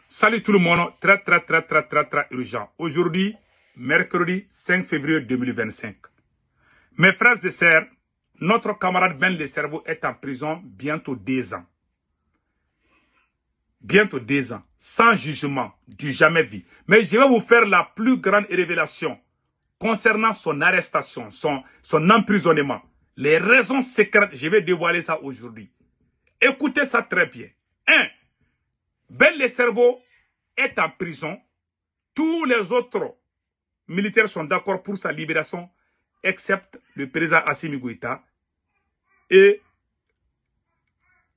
Salut tout le monde, très urgent. Aujourd'hui, mercredi 5 février 2025. Mes frères et sœurs, notre camarade Ben Le Cerveau est en prison bientôt 2 ans. Bientôt 2 ans, sans jugement, du jamais vu. Mais je vais vous faire la plus grande révélation concernant son arrestation, son emprisonnement. Les raisons secrètes, je vais dévoiler ça aujourd'hui. Écoutez ça très bien. 1. Ben Le Cerveau est en prison. Tous les autres militaires sont d'accord pour sa libération, excepté le président Assimi Goïta et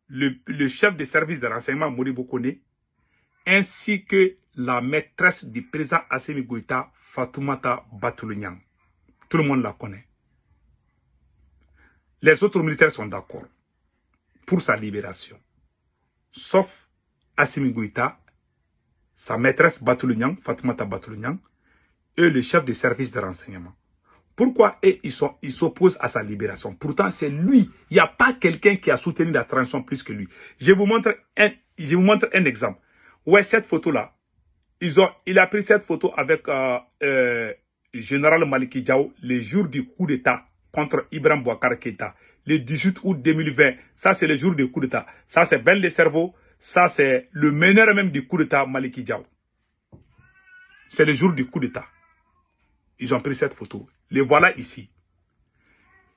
le chef de service de renseignement Modibo Kone, ainsi que la maîtresse du président Assimi Goïta, Fatoumata Batoulou-Niang. Tout le monde la connaît. Les autres militaires sont d'accord pour sa libération, sauf Assimi Goïta, sa maîtresse Batoulou-Niang, Fatoumata Batoulou-Niang, et le chef de service de renseignement. Pourquoi ils s'opposent à sa libération? Pourtant, c'est lui. Il n'y a pas quelqu'un qui a soutenu la transition plus que lui. Je vous montre un exemple. Ouais, cette photo-là, il a pris cette photo avec général Maliki Diao le jour du coup d'État contre Ibrahim Boubacar Keïta. Le 18 août 2020, ça c'est le jour du coup d'État. Ça c'est Ben Le Cerveau, ça c'est le meneur même du coup d'État Maliki Diao. C'est le jour du coup d'État. Ils ont pris cette photo. Les voilà ici.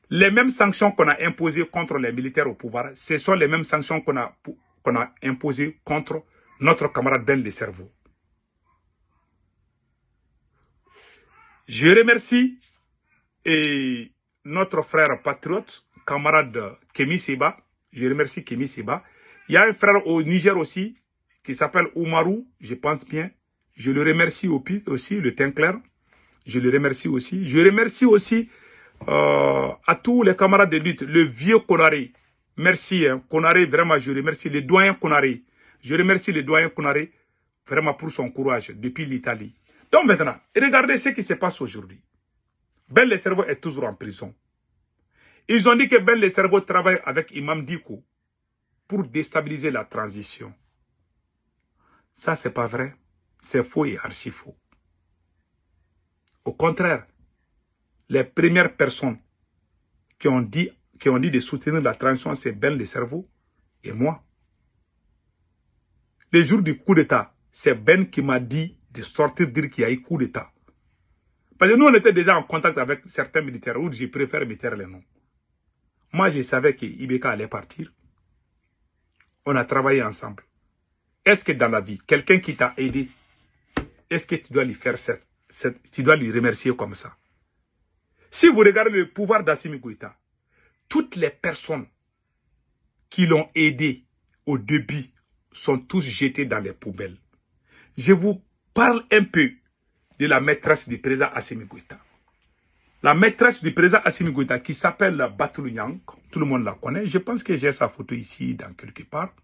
Les mêmes sanctions qu'on a imposées contre les militaires au pouvoir, ce sont les mêmes sanctions qu'on a imposées contre notre camarade Ben Le Cerveau. Je remercie notre frère patriote, camarade Kémi Seba. Je remercie Kémi Seba. Il y a un frère au Niger aussi, qui s'appelle Oumarou, je pense bien. Je le remercie aussi, le teint clair. Je le remercie aussi. Je remercie aussi à tous les camarades de lutte, le vieux Konaré. Merci, hein, Konaré, vraiment, je remercie le doyen Konaré. Je remercie le doyen Konaré, vraiment, pour son courage depuis l'Italie. Donc maintenant, regardez ce qui se passe aujourd'hui. Ben Le Cerveau est toujours en prison. Ils ont dit que Ben Le Cerveau travaille avec Imam Diko pour déstabiliser la transition. Ça, c'est pas vrai. C'est faux et archi faux. Au contraire, les premières personnes qui ont dit de soutenir la transition, c'est Ben Le Cerveau et moi. Le jour du coup d'État, c'est Ben qui m'a dit de sortir dire qu'il y a eu coup d'État. Parce que nous, on était déjà en contact avec certains militaires, où je préfère me taire les noms. Moi, je savais que Ibeka allait partir. On a travaillé ensemble. Est-ce que dans la vie, quelqu'un qui t'a aidé, est-ce que tu dois lui faire tu dois lui remercier comme ça? Si vous regardez le pouvoir d'Assimi Goïta, toutes les personnes qui l'ont aidé au début sont tous jetées dans les poubelles. Je vous parle un peu de la maîtresse du président Assimi Goïta. La maîtresse du président Assimi Goïta qui s'appelle Batoulou-Niang, tout le monde la connaît. Je pense que j'ai sa photo ici, dans quelque part.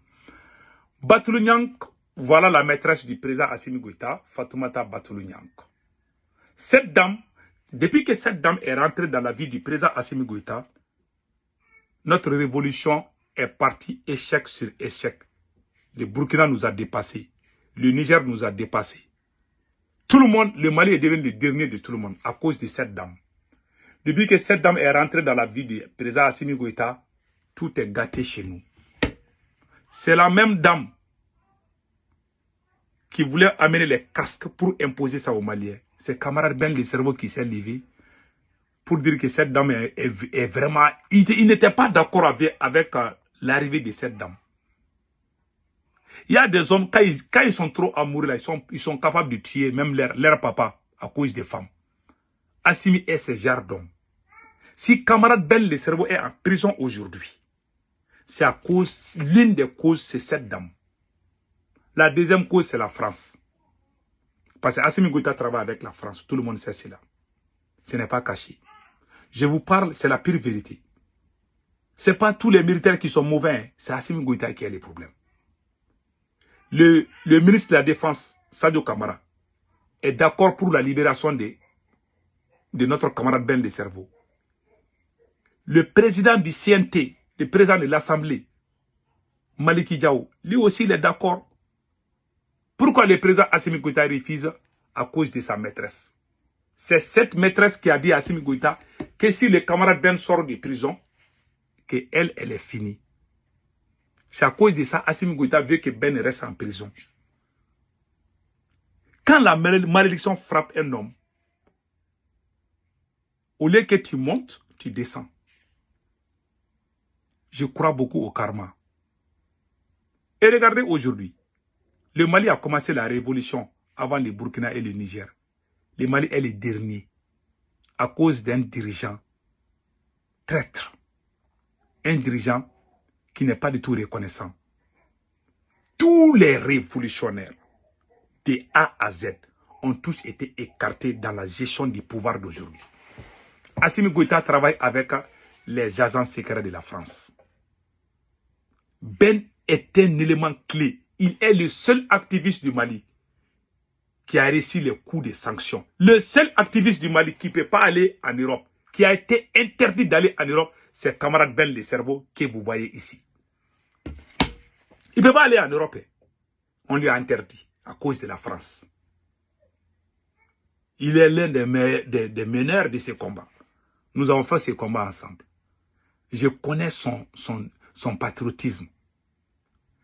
Batoulou-Niang, voilà la maîtresse du président Assimi Goïta, Fatoumata Batoulou-Niang. Cette dame, depuis que cette dame est rentrée dans la vie du président Assimi Goïta, notre révolution est partie échec sur échec. Le Burkina nous a dépassés. Le Niger nous a dépassés. Tout le monde, le Mali est devenu le dernier de tout le monde à cause de cette dame. Depuis que cette dame est rentrée dans la vie du président Assimi Goïta, tout est gâté chez nous. C'est la même dame qui voulait amener les casques pour imposer ça aux Maliens. C'est camarade Ben Le Cerveau qui s'est levé pour dire que cette dame est vraiment... Il n'était pas d'accord avec l'arrivée de cette dame. Il y a des hommes, quand ils sont trop amoureux, là, ils sont capables de tuer même leur papa à cause des femmes. Assimi est ce genre d'homme. Si camarade Ben Le Cerveau est en prison aujourd'hui, c'est à cause, l'une des causes, c'est cette dame. La deuxième cause, c'est la France. Parce que Assimi Goïta travaille avec la France. Tout le monde sait cela. Ce n'est pas caché. Je vous parle, c'est la pire vérité. Ce n'est pas tous les militaires qui sont mauvais. Hein. C'est Assimi Goïta qui a les problèmes. Le ministre de la Défense, Sadio Kamara, est d'accord pour la libération de notre camarade Ben Le Cerveau. Le président du CNT, le président de l'Assemblée, Maliki Diao, lui aussi il est d'accord Pourquoi le président Assimi Goïta refuse? À cause de sa maîtresse. C'est cette maîtresse qui a dit à Assimi Goïta que si le camarade Ben sort de prison, qu'elle, elle est finie. C'est à cause de ça Assimi Goïta veut que Ben reste en prison. Quand la malédiction frappe un homme, au lieu que tu montes, tu descends. Je crois beaucoup au karma. Et regardez aujourd'hui, le Mali a commencé la révolution avant le Burkina et le Niger. Le Mali est le dernier à cause d'un dirigeant traître. Un dirigeant qui n'est pas du tout reconnaissant. Tous les révolutionnaires de A à Z ont tous été écartés dans la gestion du pouvoir d'aujourd'hui. Assimi Goïta travaille avec les agents secrets de la France. Ben est un élément clé. Il est le seul activiste du Mali qui a reçu les coups de sanctions. Le seul activiste du Mali qui ne peut pas aller en Europe, qui a été interdit d'aller en Europe, c'est camarade Ben le cerveau que vous voyez ici. Il ne peut pas aller en Europe. On lui a interdit à cause de la France. Il est l'un des meneurs de ces combats. Nous avons fait ces combats ensemble. Je connais son patriotisme.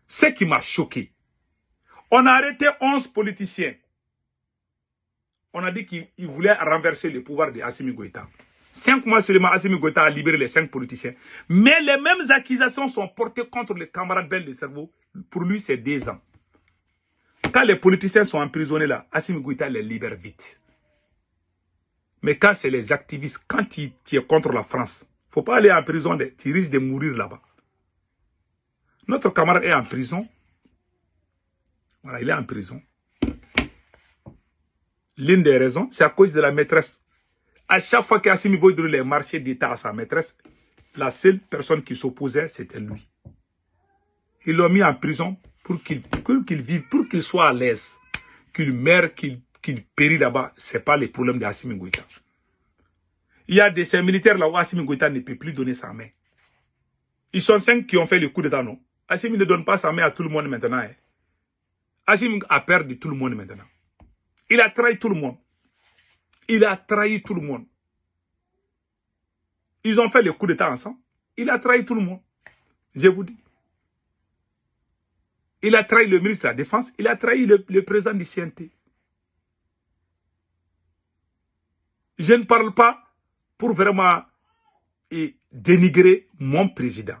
Ce qui m'a choqué, on a arrêté 11 politiciens. On a dit qu'il voulait renverser le pouvoir de Assimi Goïta. 5 mois seulement, Assimi Goïta a libéré les 5 politiciens. Mais les mêmes accusations sont portées contre le camarade Ben de cerveau. Pour lui, c'est 2 ans. Quand les politiciens sont emprisonnés là, Assimi Goïta les libère vite. Mais quand c'est les activistes, quand tu es contre la France, il ne faut pas aller en prison, tu risques de mourir là-bas. Notre camarade est en prison. Voilà, il est en prison. L'une des raisons, c'est à cause de la maîtresse. À chaque fois qu'Assimi veut donner les marchés d'État à sa maîtresse, la seule personne qui s'opposait, c'était lui. Ils l'ont mis en prison pour qu'il vive, pour qu'il soit à l'aise. Qu'il meure, qu'il périt là-bas, ce n'est pas le problème d'Assimi Goïta. Il y a de ces militaires là où Assimi Goïta ne peut plus donner sa main. Ils sont 5 qui ont fait le coup d'État, non? Assimi ne donne pas sa main à tout le monde maintenant. Hein. Assimi a perdu tout le monde maintenant. Il a trahi tout le monde. Il a trahi tout le monde. Ils ont fait le coup d'État ensemble. Il a trahi tout le monde. Je vous dis. Il a trahi le ministre de la Défense. Il a trahi le président du CNT. Je ne parle pas pour vraiment dénigrer mon président.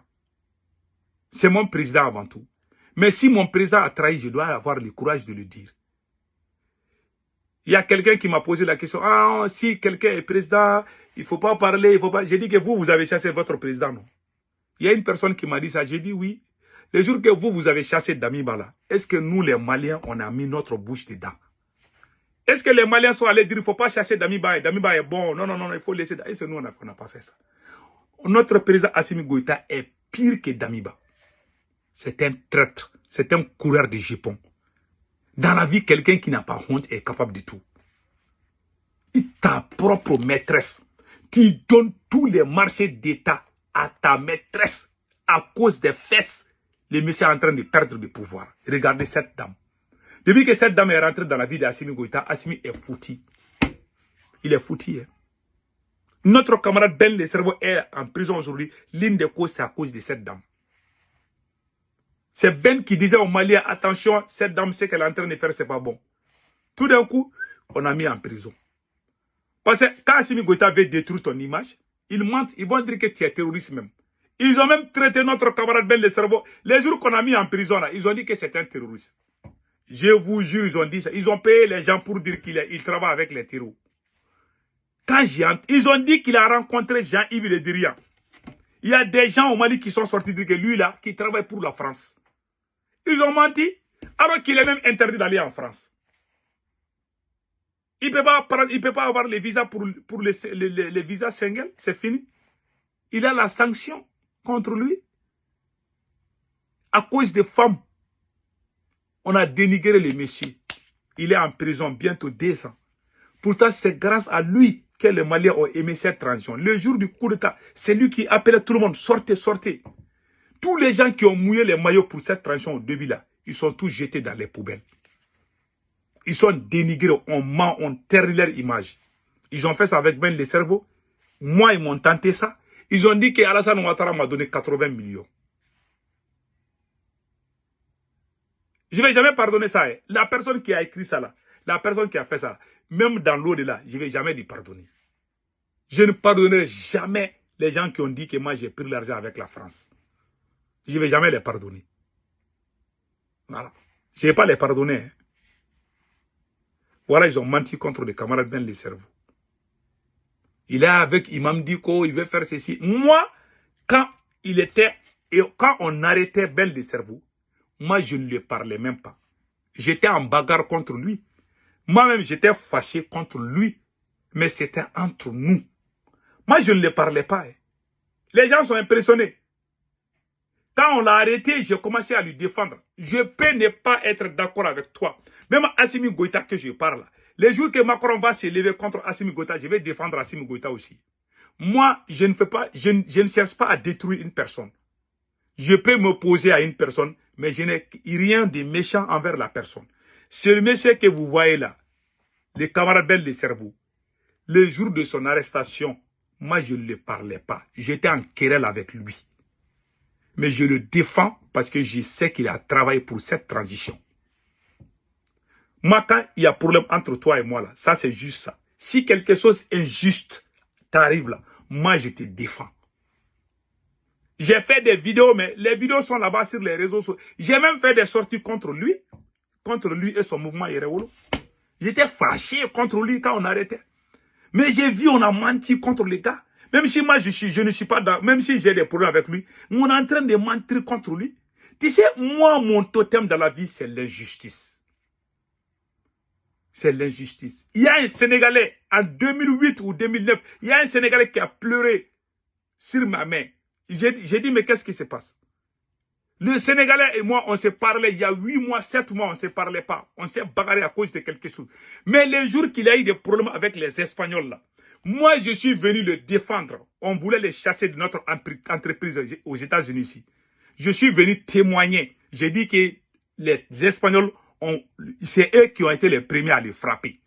C'est mon président avant tout. Mais si mon président a trahi, je dois avoir le courage de le dire. Il y a quelqu'un qui m'a posé la question. Ah, si quelqu'un est président, il ne faut pas parler, il faut pas. J'ai dit que vous avez chassé votre président, non? Il y a une personne qui m'a dit ça. J'ai dit oui. Le jour que vous avez chassé Damiba là, est-ce que nous, les Maliens, on a mis notre bouche dedans? Est-ce que les Maliens sont allés dire il ne faut pas chasser Damiba, Damiba est bon, non, il faut laisser. Est-ce que nous, on n'a pas fait ça? Notre président Assimi Goïta est pire que Damiba. C'est un traître, c'est un coureur de jupons. Dans la vie, quelqu'un qui n'a pas honte est capable de tout. Ta propre maîtresse, tu donnes tous les marchés d'État à ta maîtresse à cause des fesses. Le monsieur est en train de perdre du pouvoir. Regardez cette dame. Depuis que cette dame est rentrée dans la vie d'Assimi Goïta, Assimi est foutu. Il est foutu. Hein? Notre camarade Ben le cerveau est en prison aujourd'hui. L'une des causes, c'est à cause de cette dame. C'est Ben qui disait aux Maliens, attention, cette dame, ce qu'elle est en train de faire, c'est pas bon. Tout d'un coup, on a mis en prison. Parce que quand Assimi Goïta veut détruire ton image, ils mentent, ils vont dire que tu es terroriste même. Ils ont même traité notre camarade Ben le cerveau. Les jours qu'on a mis en prison, là, ils ont dit que c'est un terroriste. Je vous jure, ils ont dit ça. Ils ont payé les gens pour dire qu'il travaille avec les terroristes. Quand ils ont dit qu'il a rencontré Jean-Yves Le Drian. Il y a des gens au Mali qui sont sortis dire que lui là, qui travaille pour la France. Ils ont menti, alors qu'il est même interdit d'aller en France. Il ne peut pas avoir les visas pour les visas Schengen, c'est fini. Il a la sanction contre lui. À cause des femmes, on a dénigré le monsieur. Il est en prison bientôt 2 ans. Pourtant, c'est grâce à lui que les Maliens ont aimé cette transition. Le jour du coup d'État, c'est lui qui appelait tout le monde, sortez, sortez. Tous les gens qui ont mouillé les maillots pour cette transition au début là, ils sont tous jetés dans les poubelles. Ils sont dénigrés, on ment, on terni leur image. Ils ont fait ça avec Ben les cerveaux. Moi, ils m'ont tenté ça. Ils ont dit qu'Alassane Ouattara m'a donné 80 millions. Je ne vais jamais pardonner ça. Hein. La personne qui a écrit ça là, la personne qui a fait ça, même dans l'au-delà, je ne vais jamais lui pardonner. Je ne pardonnerai jamais les gens qui ont dit que moi j'ai pris l'argent avec la France. Je ne vais jamais les pardonner. Voilà. Je ne vais pas les pardonner. Hein. Voilà, ils ont menti contre les camarades Ben les cerveaux. Il est avec Imam Diko, il veut faire ceci. Moi, quand on arrêtait Ben les cerveaux, moi je ne lui parlais même pas. J'étais en bagarre contre lui. Moi-même, j'étais fâché contre lui. Mais c'était entre nous. Moi, je ne le parlais pas. Hein. Les gens sont impressionnés. Quand on l'a arrêté, j'ai commencé à lui défendre. Je peux ne pas être d'accord avec toi. Même Assimi Goïta que je parle. Les jours que Macron va se lever contre Assimi Goïta, je vais défendre Assimi Goïta aussi. Moi, je ne cherche pas à détruire une personne. Je peux m'opposer à une personne, mais je n'ai rien de méchant envers la personne. C'est le monsieur que vous voyez là, les camarades Ben les cerveaux. Le jour de son arrestation, moi, je ne le parlais pas. J'étais en querelle avec lui. Mais je le défends parce que je sais qu'il a travaillé pour cette transition. Moi, quand il y a problème entre toi et moi, là, ça c'est juste ça. Si quelque chose injuste t'arrive là, moi je te défends. J'ai fait des vidéos, mais les vidéos sont là-bas sur les réseaux sociaux. J'ai même fait des sorties contre lui et son mouvement Yerewolo. J'étais fâché contre lui quand on arrêtait. Mais j'ai vu, on a menti contre les gars. Même si moi, je ne suis pas dans, même si j'ai des problèmes avec lui, on est en train de mentir contre lui. Tu sais, moi, mon totem dans la vie, c'est l'injustice. C'est l'injustice. Il y a un Sénégalais, en 2008 ou 2009, il y a un Sénégalais qui a pleuré sur ma main. J'ai dit, mais qu'est-ce qui se passe? Le Sénégalais et moi, on s'est parlé il y a 8 mois, 7 mois, on ne se parlait pas. On s'est bagarré à cause de quelque chose. Mais les jours qu'il a eu des problèmes avec les Espagnols, là, moi, je suis venu le défendre. On voulait les chasser de notre entreprise aux États-Unis ici. Je suis venu témoigner. J'ai dit que les Espagnols, c'est eux qui ont été les premiers à les frapper.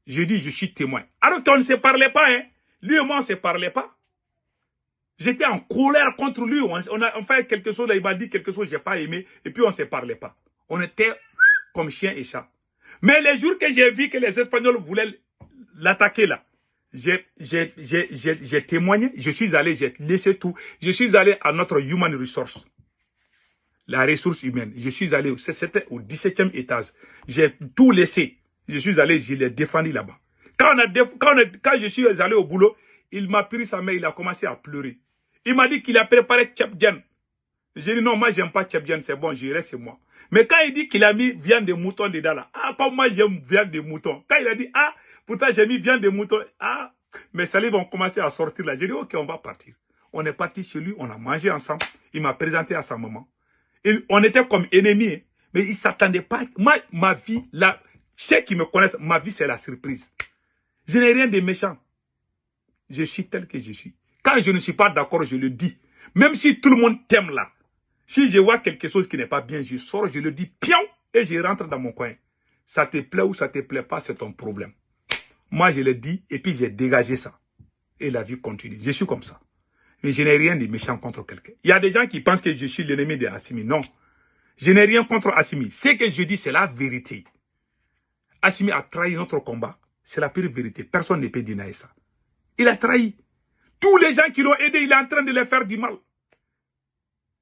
Je dis, je suis témoin. Alors qu'on ne se parlait pas, hein. Lui et moi, on ne se parlait pas. J'étais en colère contre lui. On a fait quelque chose, là, il m'a dit quelque chose que je n'ai pas aimé. Et puis on ne se parlait pas. On était comme chien et chat. Mais les jours que j'ai vu que les Espagnols voulaient l'attaquer là, j'ai témoigné. Je suis allé, j'ai laissé tout. Je suis allé à notre Human Resource. La ressource humaine. Je suis allé, c'était au 17e étage. J'ai tout laissé. Je suis allé, je l'ai défendu là-bas. Quand je suis allé au boulot, il m'a pris sa main, il a commencé à pleurer. Il m'a dit qu'il a préparé Tchèpdjen. J'ai dit non, moi j'aime pas Tchèpdjen, c'est bon, j'irai chez moi. Mais quand il dit qu'il a mis viande de mouton dedans là, ah, comme moi j'aime viande de mouton. Quand il a dit, ah, pourtant j'ai mis viande de mouton, ah, mes salives vont commencer à sortir là. J'ai dit, ok, on va partir. On est parti chez lui, on a mangé ensemble. Il m'a présenté à sa maman. On était comme ennemis, hein, mais il ne s'attendait pas. Moi, ma vie, là, ceux qui me connaissent, ma vie c'est la surprise. Je n'ai rien de méchant. Je suis tel que je suis. Quand je ne suis pas d'accord, je le dis. Même si tout le monde t'aime là. Si je vois quelque chose qui n'est pas bien, je sors, je le dis, pion, et je rentre dans mon coin. Ça te plaît ou ça te plaît pas, c'est ton problème. Moi, je le dis, et puis j'ai dégagé ça. Et la vie continue. Je suis comme ça. Mais je n'ai rien de méchant contre quelqu'un. Il y a des gens qui pensent que je suis l'ennemi de Assimi. Non. Je n'ai rien contre Assimi. Ce que je dis, c'est la vérité. Assimi a trahi notre combat. C'est la pire vérité. Personne ne peut dénier ça. Il a trahi. Tous les gens qui l'ont aidé, il est en train de leur faire du mal.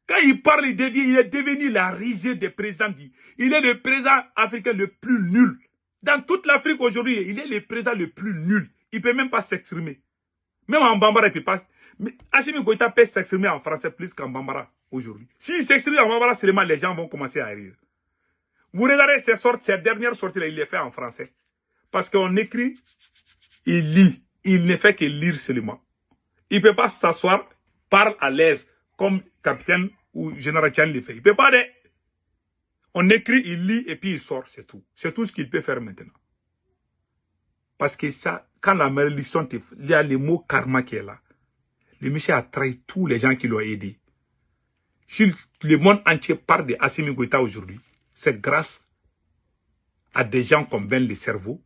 Quand il parle, il est devenu la risée des présidents. Il est le président africain le plus nul. Dans toute l'Afrique aujourd'hui, il est le président le plus nul. Il ne peut même pas s'exprimer. Même en Bambara, il ne peut pas. Mais Assimi Goïta peut s'exprimer en français plus qu'en Bambara aujourd'hui. S'il s'exprime en Bambara, seulement les gens vont commencer à rire. Vous regardez ces dernières sorties-là, il les fait en français. Parce qu'on écrit, il lit. Il ne fait que lire seulement. Il ne peut pas s'asseoir, parle à l'aise, comme capitaine ou général Tchani le fait. Il ne peut pas. On écrit, il lit et puis il sort, c'est tout. C'est tout ce qu'il peut faire maintenant. Parce que ça, quand la malédiction, il y a le mot karma qui est là. Le monsieur a trahi tous les gens qui l'ont aidé. Si le monde entier parle de Assimi Goïta aujourd'hui, c'est grâce à des gens comme Ben le cerveau,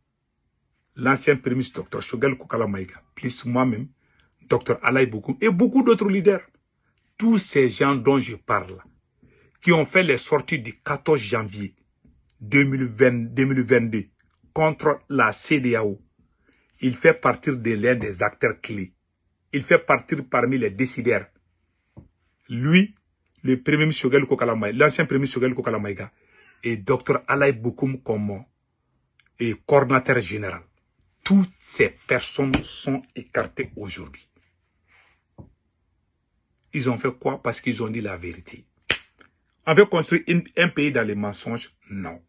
l'ancien premier ministre Dr Choguel Kokala Maïga, plus moi-même, Dr Alaï Bokoum et beaucoup d'autres leaders. Tous ces gens dont je parle, qui ont fait les sorties du 14 janvier 2022 contre la CEDEAO, il fait partie de l'un des acteurs clés. Il fait partie parmi les décideurs. Lui, le premier ministre Choguel Kokala Maïga, l'ancien premier ministre Choguel Kokala Maïga, et Dr Alaï Bokoum comme coordinateur général. Toutes ces personnes sont écartées aujourd'hui. Ils ont fait quoi? Parce qu'ils ont dit la vérité. On veut construire un pays dans les mensonges? Non.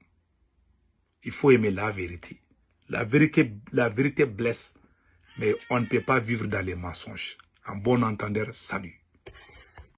Il faut aimer la vérité. La vérité blesse, mais on ne peut pas vivre dans les mensonges. En bon entendeur, salut.